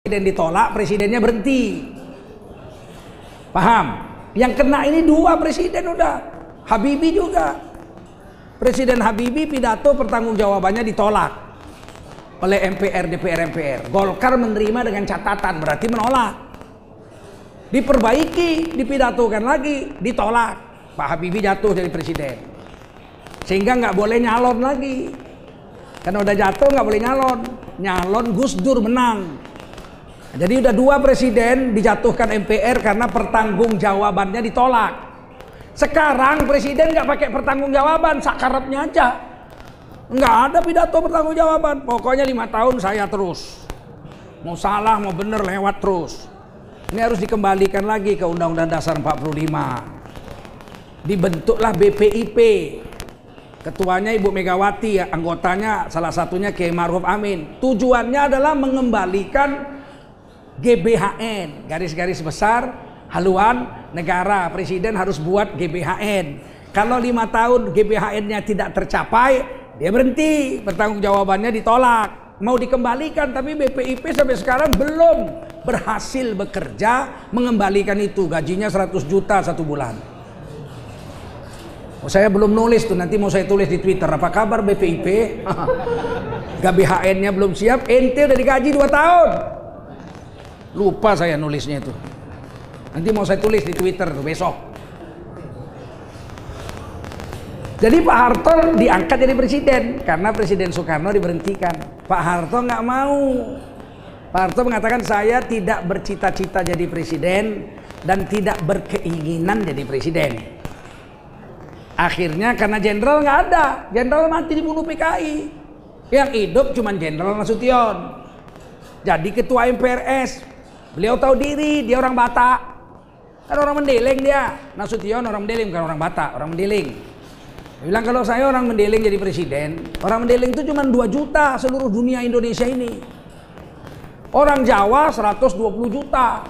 presiden ditolak, presidennya berhenti. Paham? Yang kena ini dua presiden udah. Habibie juga. Presiden Habibie pidato pertanggungjawabannya ditolak oleh MPR, DPR, MPR. Golkar menerima dengan catatan, berarti menolak. Diperbaiki, dipidatokan lagi, ditolak. Pak Habibie jatuh jadi presiden. Sehingga nggak boleh nyalon lagi. Karena udah jatuh nggak boleh nyalon. Nyalon Gus Dur menang. Jadi udah dua presiden dijatuhkan MPR karena pertanggungjawabannya ditolak. Sekarang presiden nggak pakai pertanggungjawaban, sakarapnya aja. Nggak ada pidato pertanggungjawaban. Pokoknya 5 tahun saya terus. Mau salah mau bener lewat terus. Ini harus dikembalikan lagi ke Undang-Undang Dasar 45. Dibentuklah BPIP. Ketuanya Ibu Megawati, anggotanya salah satunya Kiai Ma'ruf Amin. Tujuannya adalah mengembalikan GBHN, garis-garis besar haluan negara. Presiden harus buat GBHN. Kalau 5 tahun GBHN-nya tidak tercapai, dia berhenti, pertanggungjawabannya ditolak. Mau dikembalikan, tapi BPIP sampai sekarang belum berhasil bekerja mengembalikan itu. Gajinya 100 juta 1 bulan. Saya belum nulis tuh, nanti mau saya tulis di Twitter. Apa kabar BPIP? GBHN-nya belum siap, ente udah digaji 2 tahun. Lupa saya nulisnya itu. Nanti mau saya tulis di Twitter tuh besok. Jadi Pak Harto diangkat jadi presiden karena Presiden Soekarno diberhentikan. Pak Harto nggak mau. Pak Harto mengatakan saya tidak bercita-cita jadi presiden dan tidak berkeinginan jadi presiden. Akhirnya karena jenderal nggak ada, jenderal mati dibunuh PKI. Yang hidup cuman Jenderal Nasution. Jadi ketua MPRS. Beliau tahu diri, dia orang Batak. Kan orang Mendeleng dia. Nasution orang Mendeleng, bukan orang Batak, orang Mendeleng. Dia bilang kalau saya orang Mendeleng jadi presiden, orang Mendeleng itu cuma 2 juta seluruh dunia Indonesia ini. Orang Jawa 120 juta.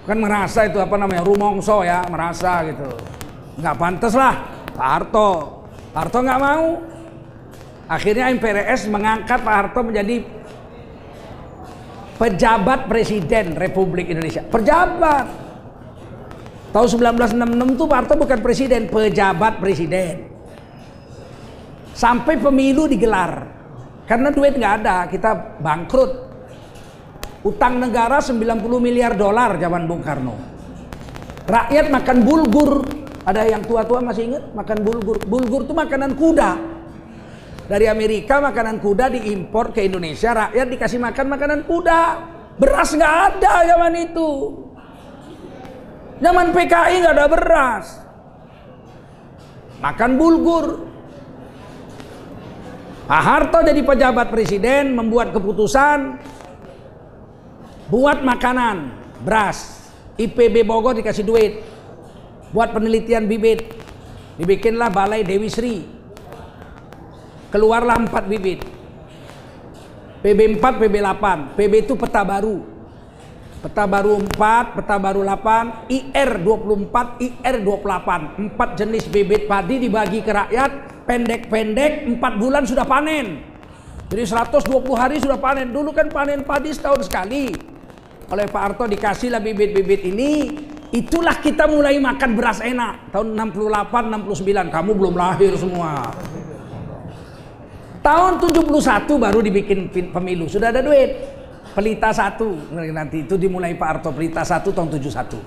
Kan merasa itu apa namanya, rumongso ya, merasa gitu. Nggak pantas lah Pak Harto. Pak Harto nggak mau. Akhirnya MPRS mengangkat Pak Harto menjadi pejabat presiden Republik Indonesia. Pejabat. Tahun 1966 tuh Pak Harto bukan presiden, pejabat presiden. Sampai pemilu digelar. Karena duit nggak ada, kita bangkrut. Utang negara 90 miliar dolar zaman Bung Karno. Rakyat makan bulgur. Ada yang tua-tua masih ingat makan bulgur. Bulgur itu makanan kuda. Dari Amerika makanan kuda diimpor ke Indonesia, rakyat dikasih makan makanan kuda. Beras nggak ada zaman itu. Zaman PKI nggak ada beras. Makan bulgur. Pak Harto jadi pejabat presiden membuat keputusan buat makanan beras. IPB Bogor dikasih duit buat penelitian bibit. Dibikinlah Balai Dewi Sri. Keluarlah 4 bibit. PB 4, PB 8. PB itu peta baru. Peta baru 4, peta baru 8, IR 24, IR 28. 4 jenis bibit padi dibagi ke rakyat, pendek-pendek 4 bulan sudah panen. Jadi 120 hari sudah panen. Dulu kan panen padi setahun sekali. Oleh Pak Harto dikasihlah bibit-bibit ini. Itulah kita mulai makan beras enak. Tahun 68, 69. Kamu belum lahir semua. Tahun 71 baru dibikin pemilu. Sudah ada duit. Pelita 1 nanti itu dimulai Pak Harto. Pelita 1 tahun 71.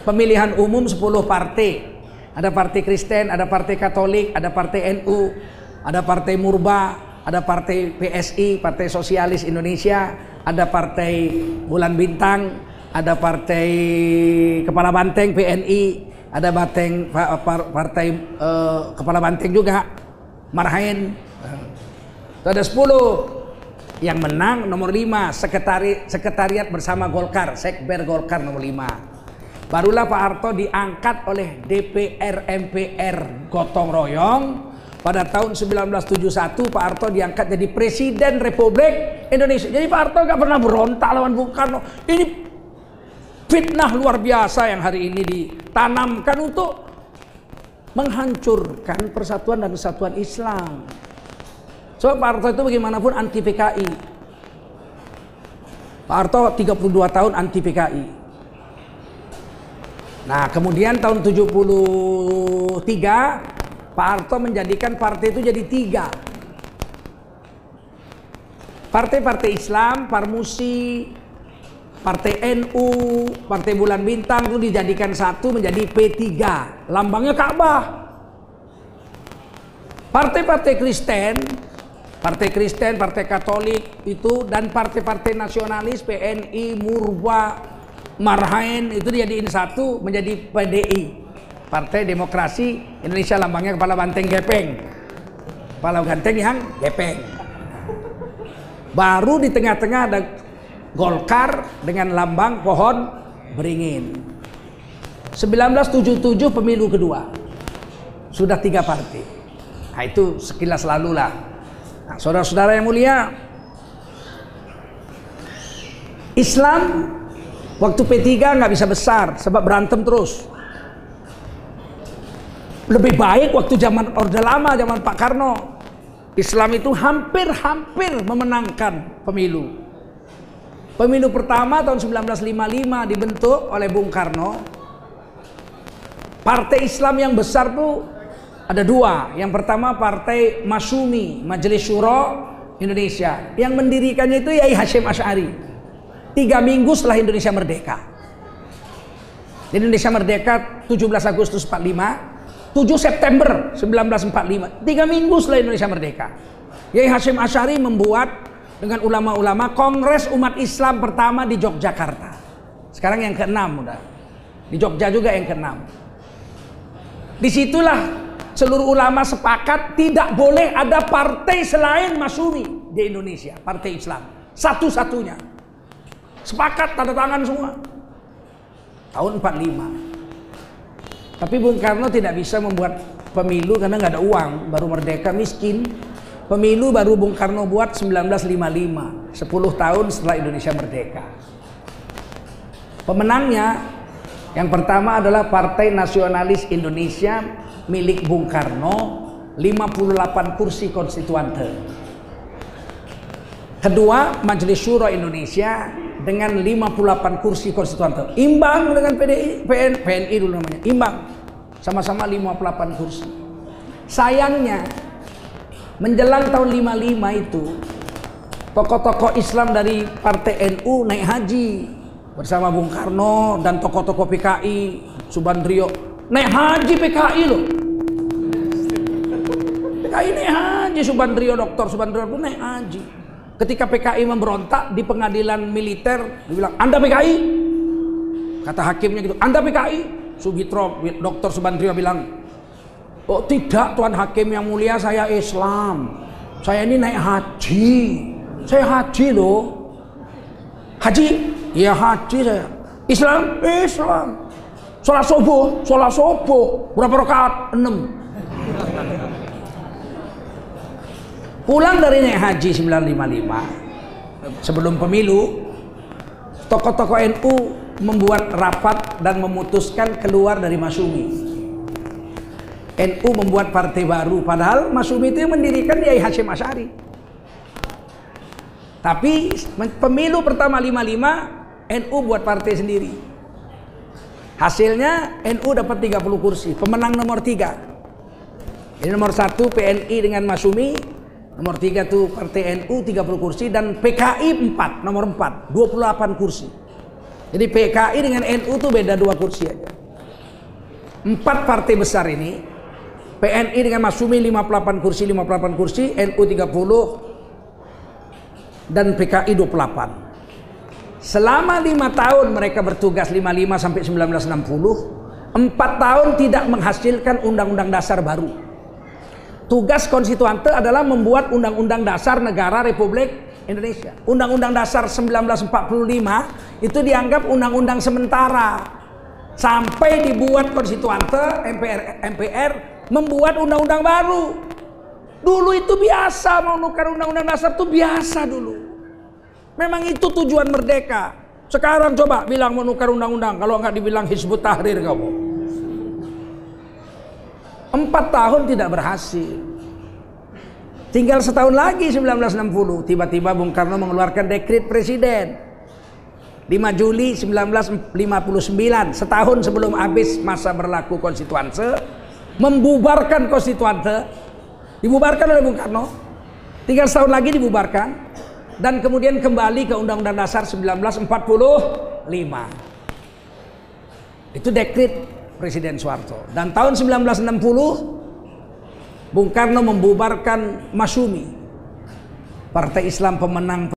Pemilihan umum 10 partai. Ada partai Kristen, ada partai Katolik, ada partai NU, ada partai Murba, ada partai PSI, Partai Sosialis Indonesia, ada partai Bulan Bintang, ada partai Kepala Banteng PNI, ada partai Kepala Banteng juga, Marhaen. Ada 10. Yang menang nomor 5 sekretariat bersama Golkar, Sekber Golkar nomor 5. Barulah Pak Harto diangkat oleh DPR MPR gotong royong. Pada tahun 1971 Pak Harto diangkat jadi Presiden Republik Indonesia. Jadi Pak Harto gak pernah berontak lawan Bung Karno. Ini fitnah luar biasa yang hari ini ditanamkan untuk menghancurkan persatuan dan kesatuan Islam. So Pak Harto itu bagaimanapun anti PKI. Pak Harto 32 tahun anti PKI. Nah, kemudian tahun 73 Pak Harto menjadikan partai itu jadi 3. Partai-partai Islam, Parmusi, Partai NU, Partai Bulan Bintang itu dijadikan satu menjadi P3. Lambangnya Ka'bah. Partai-partai Kristen, Partai Katolik itu dan partai-partai nasionalis PNI, Murba, Marhaen itu dijadiin satu menjadi PDI. Partai Demokrasi Indonesia, lambangnya kepala banteng gepeng. Kepala banteng yang gepeng. Baru di tengah-tengah ada Golkar dengan lambang pohon beringin. 1977 pemilu kedua. Sudah 3 partai. Nah, itu sekilas lalu lah. Nah, saudara-saudara yang mulia, Islam waktu P3 nggak bisa besar sebab berantem terus. Lebih baik waktu zaman Orde Lama, zaman Pak Karno, Islam itu hampir memenangkan pemilu. Pemilu pertama tahun 1955 dibentuk oleh Bung Karno. Partai Islam yang besar tuh ada 2. Yang pertama Partai Masyumi, Majelis Syuro Indonesia. Yang mendirikannya itu Yai Hasyim Asy'ari. 3 minggu setelah Indonesia merdeka. Indonesia merdeka 17 Agustus 45. 7 September 1945, 3 minggu setelah Indonesia merdeka, Yai Hasyim Asy'ari membuat dengan ulama-ulama Kongres Umat Islam pertama di Yogyakarta. Sekarang yang ke-6 udah. Di Jogja juga yang ke-6. Disitulah seluruh ulama sepakat tidak boleh ada partai selain Masyumi di Indonesia, partai Islam. Satu-satunya. Sepakat, tanda tangan semua. Tahun 45. Tapi Bung Karno tidak bisa membuat pemilu karena nggak ada uang, baru merdeka miskin. Pemilu baru Bung Karno buat 1955, 10 tahun setelah Indonesia merdeka. Pemenangnya yang pertama adalah Partai Nasionalis Indonesia milik Bung Karno, 58 kursi konstituante. Kedua Majelis Syuro Indonesia dengan 58 kursi konstituante, imbang dengan PNI dulu namanya, imbang, sama-sama 58 kursi. Sayangnya menjelang tahun 55 itu tokoh-tokoh Islam dari Partai NU naik haji bersama Bung Karno dan tokoh-tokoh PKI, Subandrio naik haji PKI loh. PKI naik haji, Subandrio, Dr. Subandrio pun naik haji. Ketika PKI memberontak di pengadilan militer, dibilang, Anda PKI? Kata hakimnya gitu, Anda PKI? Subitro, Dr. Subandrio bilang, oh tidak Tuan Hakim yang mulia, saya Islam. Saya ini naik haji. Saya haji loh. Haji? Iya haji saya. Islam? Islam. Sholat subuh. Berapa rakaat? 6. Pulang dari naik haji 1955, sebelum pemilu, tokoh-tokoh NU membuat rapat dan memutuskan keluar dari Masyumi. NU membuat partai baru, padahal Masyumi itu yang mendirikan Yai Hasyim Asy'ari. Tapi pemilu pertama 55, NU buat partai sendiri. Hasilnya NU dapat 30 kursi, pemenang nomor 3. Ini nomor 1 PNI dengan Masyumi. Nomor 3 tuh Partai NU 30 kursi dan PKI 4, nomor 4, 28 kursi. Jadi PKI dengan NU tuh beda 2 kursi aja. 4 partai besar ini, PNI dengan Masyumi 58 kursi, NU 30 dan PKI 28. Selama 5 tahun mereka bertugas 55 sampai 1960, 4 tahun tidak menghasilkan undang-undang dasar baru. Tugas konstituante adalah membuat undang-undang dasar negara Republik Indonesia. Undang-undang dasar 1945 itu dianggap undang-undang sementara. Sampai dibuat konstituante, MPR membuat undang-undang baru. Dulu itu biasa menukar undang-undang dasar itu biasa dulu. Memang itu tujuan merdeka. Sekarang coba bilang menukar undang-undang, kalau nggak dibilang Hizbut Tahrir kamu. 4 tahun tidak berhasil. Tinggal setahun lagi 1960, tiba-tiba Bung Karno mengeluarkan dekret presiden 5 Juli 1959, setahun sebelum habis masa berlaku konstituante, membubarkan konstituante, dibubarkan oleh Bung Karno, tinggal setahun lagi dibubarkan, dan kemudian kembali ke Undang-Undang Dasar 1945. Itu dekret Presiden Soeharto. Dan tahun 1960 Bung Karno membubarkan Masyumi, Partai Islam Pemenang